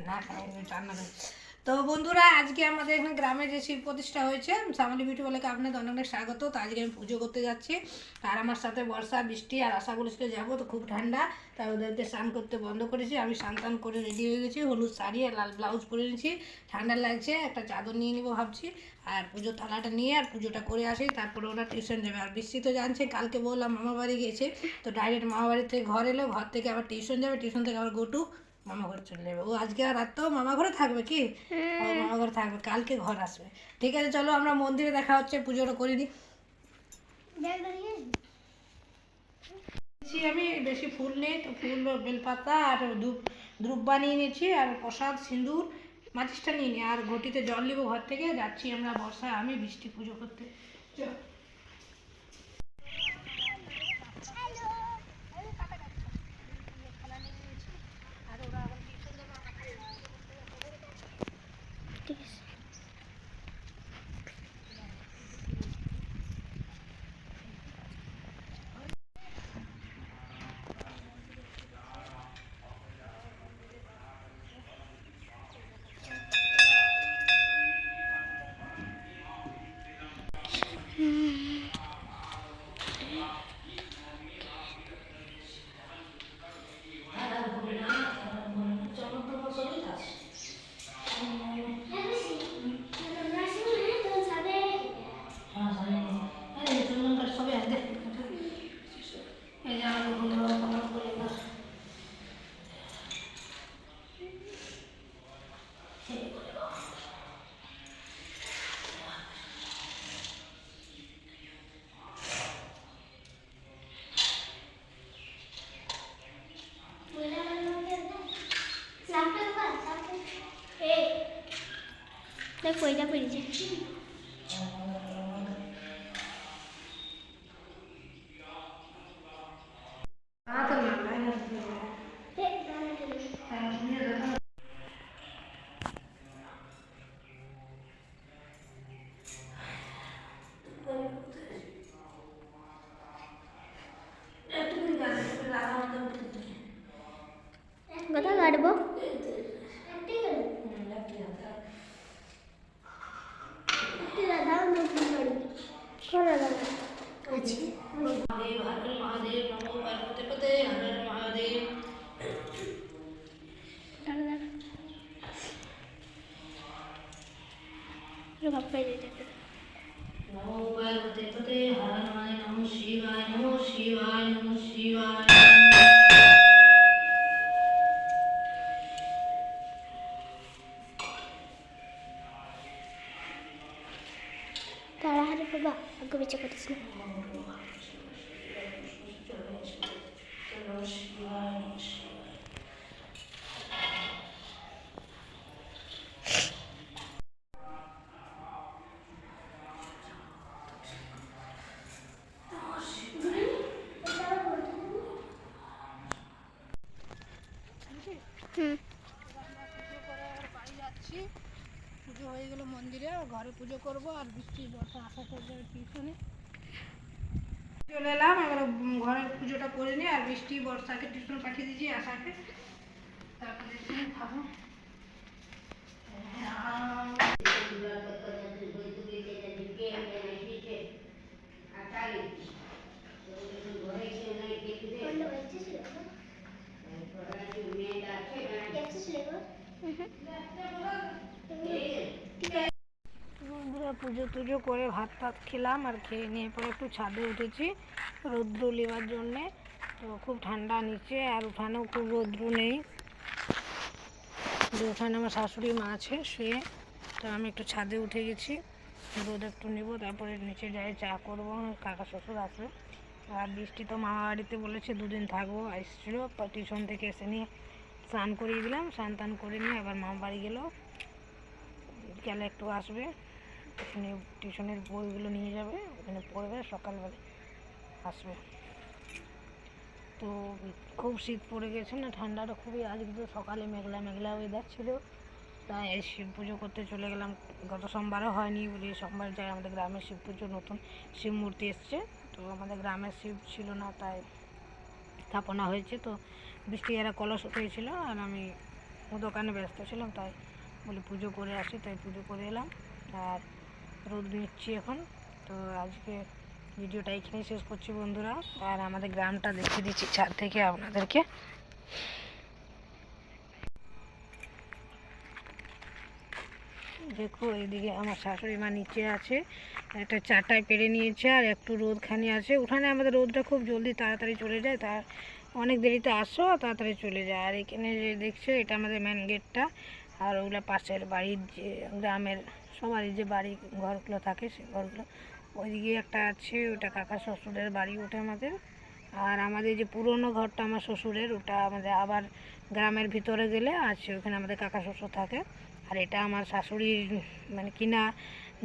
না খাই রান্না করে। তো বন্ধুরা, আজকে আমাদের এখানে গ্রামে যে শিব প্রতিষ্ঠা হয়েছে, শ্যামলী বিউটি বলে আপনাদের অনেক অনেক স্বাগত। তো আজকে আমি পুজো করতে যাচ্ছি, আর আমার সাথে বর্ষা, বৃষ্টি আর আশা বলেছিল যাবো, তো খুব ঠান্ডা, তাই ওদেরকে স্নান করতে বন্ধ করেছি। আমি স্নান টান করে রেডি হয়ে গেছি, হলুদ শাড়ি আর লাল ব্লাউজ পরে নিয়েছি। ঠান্ডা লাগছে, একটা চাদর নিয়ে নিবো ভাবছি, আর পুজোর থালাটা নিয়ে আর পুজোটা করে আসি, তারপরে ওরা টিউশন যাবে। আর বৃষ্টি তো জানছে, কালকে বললাম মামা বাড়ি গেছে, তো ডাইরেক্ট মামা বাড়ি থেকে ঘর এলো, ঘর থেকে আবার টিউশন যাবে, টিউশন থেকে আবার গোটু মামা ঘরে চলে যাবে। ও আজকে আর রাতটাও মামা ঘরে থাকবে, কি ও মামা ঘরে থাকবে, কালকে ঘর আসবে। ঠিক আছে, চলো আমরা মন্দিরে দেখা হচ্ছে, পুজোটা করে দিই। আমি বেশি ফুল নেই, তো ফুল বেলপাতা আর ধূপ বানিয়ে নিয়েছি, আর প্রসাদ সিঁদুর মাচিসটা নিয়ে নিই, আর ঘটিতে জল নিব ঘর থেকে। যাচ্ছি আমরা বর্ষা আমি বৃষ্টি পুজো করতে। চল। ঠিক আছে। দেখো এটা পেরেছে। কথা কাটবো তাড়াহাড়ি বাবা আগে বেঁচে করিস না। পুজো হয়ে গেল মন্দিরে, ঘরে পুজো করব, আর বৃষ্টি বর্ষা আশা চলে যাবে টিউশনে। চলে এলাম, এবার ঘরের পুজোটা করে নিই, আর বৃষ্টি বর্ষাকে টিউশন পাঠিয়ে দিয়েছি, আশাকে, তারপরে খাবো। পুজো টুজো করে ভাত টাত খেলাম, আর খেয়ে নিয়ে পরে একটু ছাদে উঠেছি রৌদ্র নেওয়ার জন্যে। তো খুব ঠান্ডা নিচে, আর উঠানেও খুব রৌদ্র নেই। ওখানে আমার শাশুড়ি মা আছে শুয়ে, তো আমি একটু ছাদে উঠে গেছি, রোদ একটু নেব, তারপরে নিচে যাই চা করবো, কাকা শ্বশুর আসবে। আর বৃষ্টি তো মামা বাড়িতে বলেছে দুদিন থাকবো, এসেছিলো টিউশন থেকে এসে নিয়ে স্নান করিয়ে দিলাম, স্নান টান করে নিয়ে আবার মামা বাড়ি গেল, বিকালে একটু আসবে, টিউশনের বইগুলো নিয়ে যাবে, ওখানে পড়বে, সকালবেলা আসবে। তো খুব শীত পড়ে গেছে না, ঠান্ডাটা খুবই, আজকে তো সকালে মেঘলা মেঘলা ওয়েদার ছিল, তাই শিব পুজো করতে চলে গেলাম। গত সোমবারও হয়নি বলে সোমবার যাই, আমাদের গ্রামের শিব পুজো, নতুন শিব মূর্তি এসছে, তো আমাদের গ্রামের শিব ছিল না, তাই স্থাপনা হয়েছে। তো বৃষ্টি এরা কলস উঠেছিল, আর আমি দোকানে ব্যস্ত ছিলাম, তাই বলি পুজো করে আসি, তাই পুজো করে এলাম। আর রোদ নিচ্ছি এখন। তো আজকে ভিডিওটা এখানেই শেষ করছি বন্ধুরা। আর আমাদের গ্রামটা দেখিয়ে দিচ্ছি ছাদ থেকে আপনাদেরকে। দেখো এইদিকে আমার শাশুড়ি মা নিচে আছে, একটা চাটাই পেরে নিয়েছে, আর একটু রোদখানি আছে। উঠানে আমাদের রোদটা খুব জলদি তাড়াতাড়ি চলে যায়, তার অনেক দেরিতে আসো আর তাড়াতাড়ি চলে যায়। আর এখানে যে দেখছো এটা আমাদের মেন গেটটা। আর ওগুলো পাশের বাড়ির যে গ্রামের সবারই যে বাড়ি ঘরগুলো থাকে সেই ঘরগুলো। ওইদিকে একটা আছে, ওটা কাকা শ্বশুরের বাড়ি ওটা আমাদের। আর আমাদের যে পুরনো ঘরটা আমার শ্বশুরের, ওটা আমাদের আবার গ্রামের ভিতরে গেলে আছে, ওখানে আমাদের কাকা শ্বশুর থাকে। আর এটা আমার শাশুড়ির মানে কিনা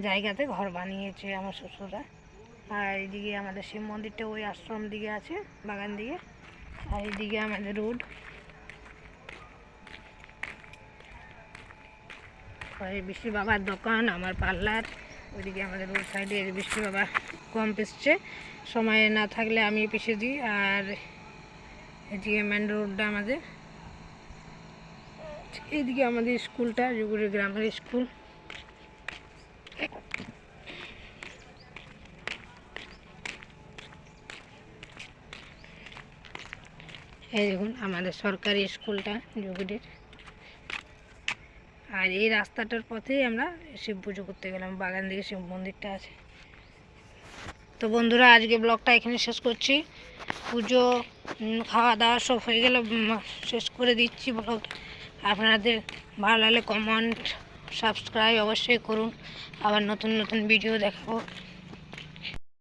জায়গাতে ঘর বানিয়েছে আমার শ্বশুররা। আর এইদিকে আমাদের শিব মন্দিরটা ওই আশ্রম দিকে আছে, বাগান দিকে। আর এইদিকে আমাদের রোড, ওই বৃষ্টি বাবার দোকান, আমার পার্লার। ওইদিকে আমাদের রোড সাইডে বৃষ্টি বাবা কম পিসছে, সময় না থাকলে আমি পিষে দিই। আর এদিকে মেন রোডটা আমাদের, এইদিকে আমাদের স্কুলটা জুগুড়ি গ্রামের স্কুল। এই দেখুন আমাদের সরকারি স্কুলটা জুগুড়ির। আর এই রাস্তাটার পথেই আমরা শিব পুজো করতে গেলাম, বাগান দিকে শিব মন্দিরটা আছে। তো বন্ধুরা আজকে ব্লগটা এখানে শেষ করছি। পুজো খাওয়া দাওয়া সব হয়ে গেলে শেষ করে দিচ্ছি ব্লগটা। আপনাদের ভালো লাগলে কমেন্ট সাবস্ক্রাইব অবশ্যই করুন। আবার নতুন নতুন ভিডিও দেখাবো।